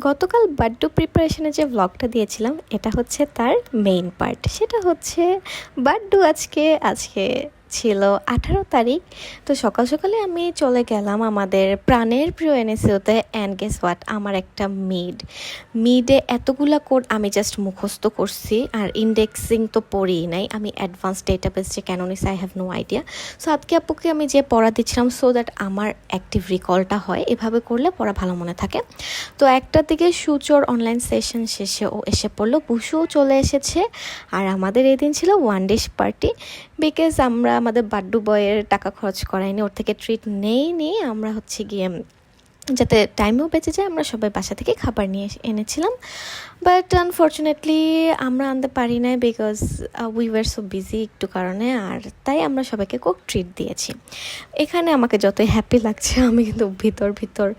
গতকাল বার্থডে প্রিপারেশনের যে ব্লগটা দিয়েছিলাম এটা হচ্ছে তার মেইন পার্ট। সেটা হচ্ছে বার্থডে আজকে ছিল 18 তারিখ। তো সকাল সকালে আমি চলে গেলাম আমাদের প্রাণের প্রিয় এনএসইউতে। অ্যান্ড গেস হোয়াট, আমার একটা মিডে এতগুলা কোড আমি জাস্ট মুখস্থ করছি, আর ইন্ডেক্সিং তো পড়িই নাই। আমি অ্যাডভান্স ডেটাবেস যে কেন নিছি I have no idea. So আজকে আপুকে আমি যে পড়া দিচ্ছিলাম সো দ্যাট আমার অ্যাক্টিভ রিকলটা হয়, এভাবে করলে পড়া ভালো মনে থাকে। তো একটার দিকে সূচর অনলাইন সেশন শেষে ও এসে পড়লো, বুসুও চলে এসেছে। আর আমাদের এই দিন ছিল ওয়ান ডিশ পার্টি, বিকজ আমরা আমাদের বাড্ডু বয়ের টাকা খরচ করাইনি, ওর থেকে ট্রিট নেইনি। আমরা হচ্ছে গিয়ে যাতে টাইমও বেঁচে যায় আমরা সবাই বাসা থেকে খাবার নিয়ে এনেছিলাম। বাট আনফর্চুনেটলি আমরা আনতে পারি নাই because we were so busy একটু কারণে, আর তাই আমরা সবাইকে কোক ট্রিট দিয়েছি। এখানে আমাকে যতই হ্যাপি লাগছে আমি কিন্তু ভিতর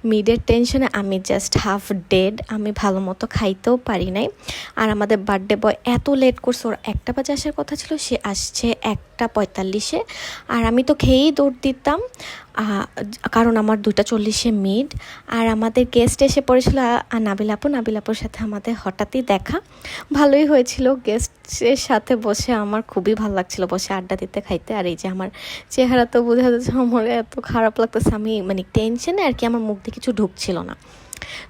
মিডের টেনশনে আমি জাস্ট হাফ ডেড। আমি ভালো মতো খাইতেও পারি নাই। আর আমাদের বার্থডে বয় এত লেট করছে, ওর 1টা বাজে আসার কথা ছিল, সে আসছে 1টা 45-এ। আর আমি তো খেয়েই দৌড় দিতাম কারণ আমার 2টা 40-এ মিড। আর আমাদের গেস্ট এসে পড়েছিল নাবিলাপুর সাথে আমাদের হঠাৎই দেখা। ভালোই হয়েছিল, গেস্টের সাথে বসে আমার খুবই ভালো লাগছিল বসে আড্ডা দিতে খাইতে। আর এই যে আমার চেহারা তো বোঝা যাচ্ছে আমার এত খারাপ লাগতেছে, আমি মানে টেনশনে আর কি আমার মুখ দিয়ে কিছু ঢুকছিল না।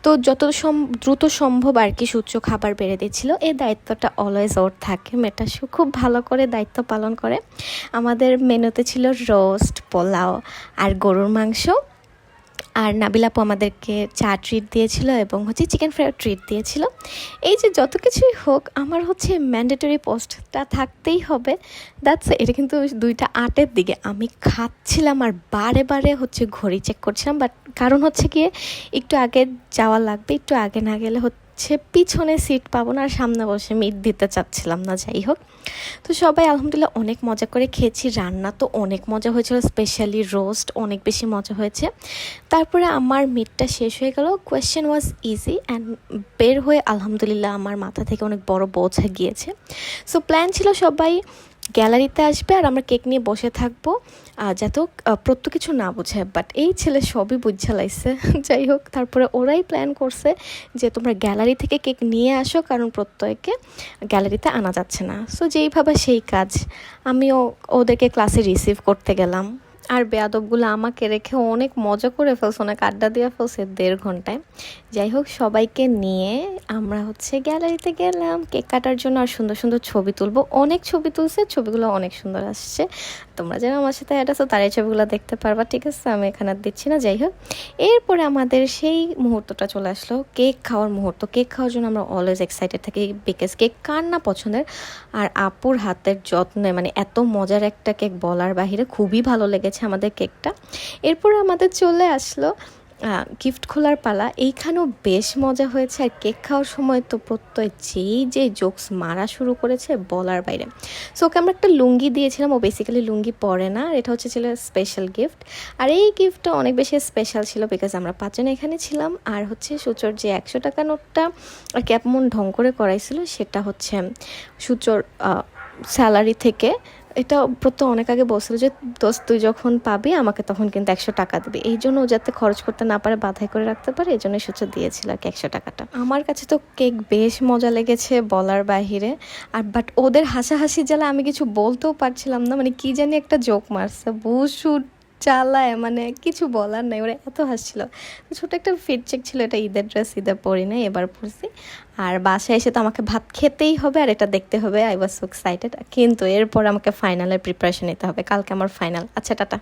তো যত দ্রুত সম্ভব আর কি সূর্য খাবার বেড়ে দিচ্ছিল। এই দায়িত্বটা অলওয়েজ ওর থাকে, মেয়েটা খুব ভালো করে দায়িত্ব পালন করে। আমাদের মেনুতে ছিল রোস্ট, পোলাও আর গরুর মাংস। আর নাবিলাপু আমাদেরকে চা ট্রিট দিয়েছিল এবং হচ্ছে চিকেন ফ্রাই ট্রিট দিয়েছিল। এই যে যত কিছুই হোক আমার হচ্ছে ম্যান্ডেটরি পোস্টটা থাকতেই হবে। এটা কিন্তু 2টা 8-এর দিকে আমি খাচ্ছিলাম আর বারে হচ্ছে ঘড়ি চেক করছিলাম। বাট কারণ হচ্ছে গিয়ে একটু আগে যাওয়া লাগবে, একটু আগে না গেলে হচ্ছে পিছনে সিট পাবো না, আর সামনে বসে মিট দিতে চাচ্ছিলাম না। যাই হোক, তো সবাই আলহামদুলিল্লাহ অনেক মজা করে খেয়েছি। রান্না তো অনেক মজা হয়েছিল, স্পেশালি রোস্ট অনেক বেশি মজা হয়েছে। তারপরে আমার মিটটা শেষ হয়ে গেল। কোয়েশ্চেন ওয়াজ ইজি অ্যান্ড বের হয়ে আলহামদুলিল্লাহ আমার মাথা থেকে অনেক বড় বোঝা গিয়েছে। সো প্ল্যান ছিল সবাই গ্যালারিতে আসবে আর আমরা কেক নিয়ে বসে থাকবো, যাতে প্রত্যেক কিছু না বোঝে। বাট এই ছেলে সবই বুঝা লাইছে। যাই হোক, তারপরে ওরাই প্ল্যান করছে যে তোমরা গ্যালারি থেকে কেক নিয়ে আসো, কারণ প্রত্যেককে গ্যালারিতে আনা যাচ্ছে না। সো যেইভাবে সেই কাজ, আমিও ওদেরকে ক্লাসে রিসিভ করতে গেলাম। আর বেয়াদবগুলো আমাকে রেখে অনেক মজা করে ফেলছে, অনেক আড্ডা দিয়ে ফেলছে 1.5 ঘন্টায়। যাই হোক, সবাইকে নিয়ে আমরা হচ্ছে গ্যালারিতে গেলাম কেক কাটার জন্য আর সুন্দর ছবি তুলবো। অনেক ছবি তুলছে, ছবিগুলো অনেক সুন্দর আসছে। তোমরা যারা আমার সাথে অ্যাড আছো তারা এই ছবিগুলো দেখতে পারবা, ঠিক আছে? আমি এখানে আর দিচ্ছি না। যাই হোক, এরপরে আমাদের সেই মুহূর্তটা চলে আসলো, কেক খাওয়ার মুহূর্ত। কেক খাওয়ার জন্য আমরা অলওয়েজ এক্সাইটেড থাকি, বিকজ কেক কার না পছন্দের। আর আপুর হাতের যত্নে মানে এত মজার একটা কেক বলার বাহিরে, খুবই ভালো লেগেছে আমাদের কেকটা। এরপর আমাদের চলে আসলো গিফট খোলার পালা। এইখানেও বেশ মজা হয়েছে। আর কেক খাওয়ার সময় তো প্রত্যয় যে জোকস মারা শুরু করেছে বলার বাইরে। সো ওকে আমরা একটা লুঙ্গি দিয়েছিলাম, ও বেসিক্যালি লুঙ্গি পরে না, আর এটা হচ্ছে ছিল স্পেশাল গিফট। আর এই গিফটটা অনেক বেশি স্পেশাল ছিল বিকজ আমরা 5 জন এখানে ছিলাম। আর হচ্ছে সূচর যে 100 টাকা নোটটা আর কি এমন ঢং করে করাইছিল, সেটা হচ্ছে সূচর স্যালারি থেকে। এটা প্রত্যেক অনেক আগে বলছিল যে দোস্ত তুই যখন পাবি আমাকে তখন কিন্তু 100 টাকা দিবি, এই জন্য ও যাতে খরচ করতে না পারে, বাধাই করে রাখতে পারে, এই জন্য সূচর দিয়েছিল আর কি 100 টাকাটা। আমার কাছে তো কেক বেশ মজা লেগেছে বলার বাহিরে। আর বাট ওদের হাসাহাসি জ্বালা আমি কিছু বলতেও পারছিলাম না, মানে কি জানি একটা জোক মারছে বুসু চালায়, মানে কিছু বলার নাই, ওরা এত হাসছিল। ছোটো একটা ফিট চেক ছিল, এটা ঈদের ড্রেস, ঈদে পরি নাই, এবার পরছি। আর বাসায় এসে তো আমাকে ভাত খেতেই হবে আর এটা দেখতে হবে। I was so excited. কিন্তু এরপর আমাকে ফাইনালের প্রিপারেশন নিতে হবে, কালকে আমার ফাইনাল। আচ্ছা, টাটা।